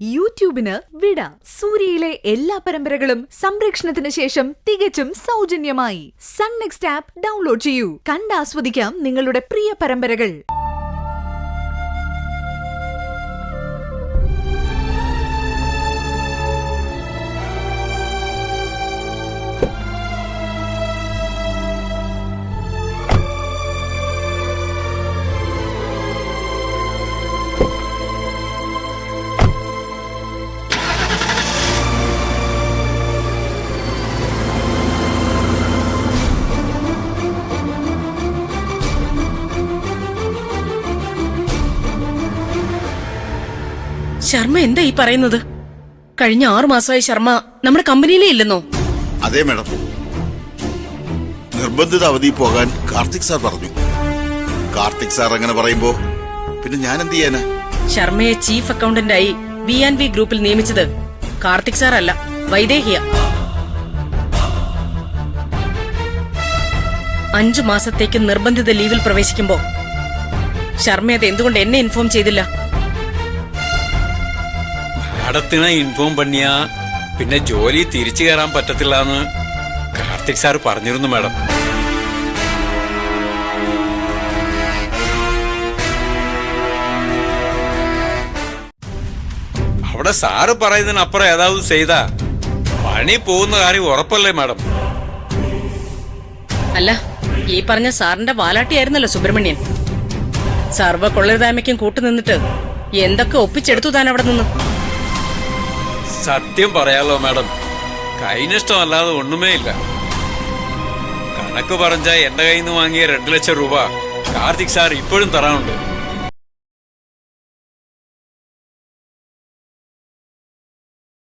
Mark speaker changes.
Speaker 1: യൂട്യൂബിന് വിട. സൂര്യയിലെ എല്ലാ പരമ്പരകളും സംരക്ഷണത്തിന് ശേഷം തികച്ചും സൗജന്യമായി സൺ നെക്സ്റ്റ് ആപ്പ് ഡൗൺലോഡ് ചെയ്യൂ. കണ്ടാസ്വദിക്കാം നിങ്ങളുടെ പ്രിയ പരമ്പരകൾ.
Speaker 2: ശർമ്മ എന്താ ഈ പറയുന്നത്? കഴിഞ്ഞ 6 മാസമായി ശർമ്മ നമ്മുടെ കമ്പനിയിലേ ഇല്ലെന്നോ?
Speaker 3: അതെ മാഡം, നിർബന്ധിത അവധി പോകാൻ കാർത്തിക് സാർ പറഞ്ഞു. കാർത്തിക് സാർ അങ്ങനെ പറയുമ്പോ പിന്നെ ഞാൻ എന്ത് ചെയ്യാനാ?
Speaker 2: ശർമ്മയെ ചീഫ് അക്കൗണ്ടന്റായി B&B ഗ്രൂപ്പിൽ നിയമിച്ചത് കാർത്തിക് സാർ അല്ല, വൈദേഹിയ. 5 മാസത്തേക്ക് നിർബന്ധിത ലീവിൽ പ്രവേശിക്കുമ്പോ ശർമ്മ അത് എന്തുകൊണ്ട് എന്നെ ഇൻഫോം ചെയ്തില്ല?
Speaker 4: മാഡത്തിനെ ഇൻഫോം പണിയാ പിന്നെ ജോലി തിരിച്ചു കയറാൻ പറ്റത്തില്ല എന്ന് കാർത്തിക് സാർ പറഞ്ഞിരുന്നു മാഡം. അവിടെ സാറ് പറയുന്നതിനപ്പുറം ഏതാവത് ചെയ്താ പണി പോകുന്ന കാര്യം ഉറപ്പല്ലേ മാഡം?
Speaker 2: അല്ല, ഈ പറഞ്ഞ സാറിന്റെ വാലാട്ടിയായിരുന്നല്ലോ സുബ്രഹ്മണ്യൻ. സർവ കൊള്ളരുതായ്മയ്ക്കും കൂട്ടുനിന്നിട്ട് എന്തൊക്കെ ഒപ്പിച്ചെടുത്തു താൻ അവിടെ നിന്ന്.
Speaker 4: സത്യം പറയാലോ മാഡം, കൈനഷ്ടമല്ലാതെ ഒന്നുമേ ഇല്ല. കണക്ക് പറഞ്ഞാൽ എന്റെ കയ്യിൽ നിന്ന് വാങ്ങിയ 2 ലക്ഷം രൂപ കാർത്തിക് സാർ ഇപ്പോഴും തരാനുണ്ട്.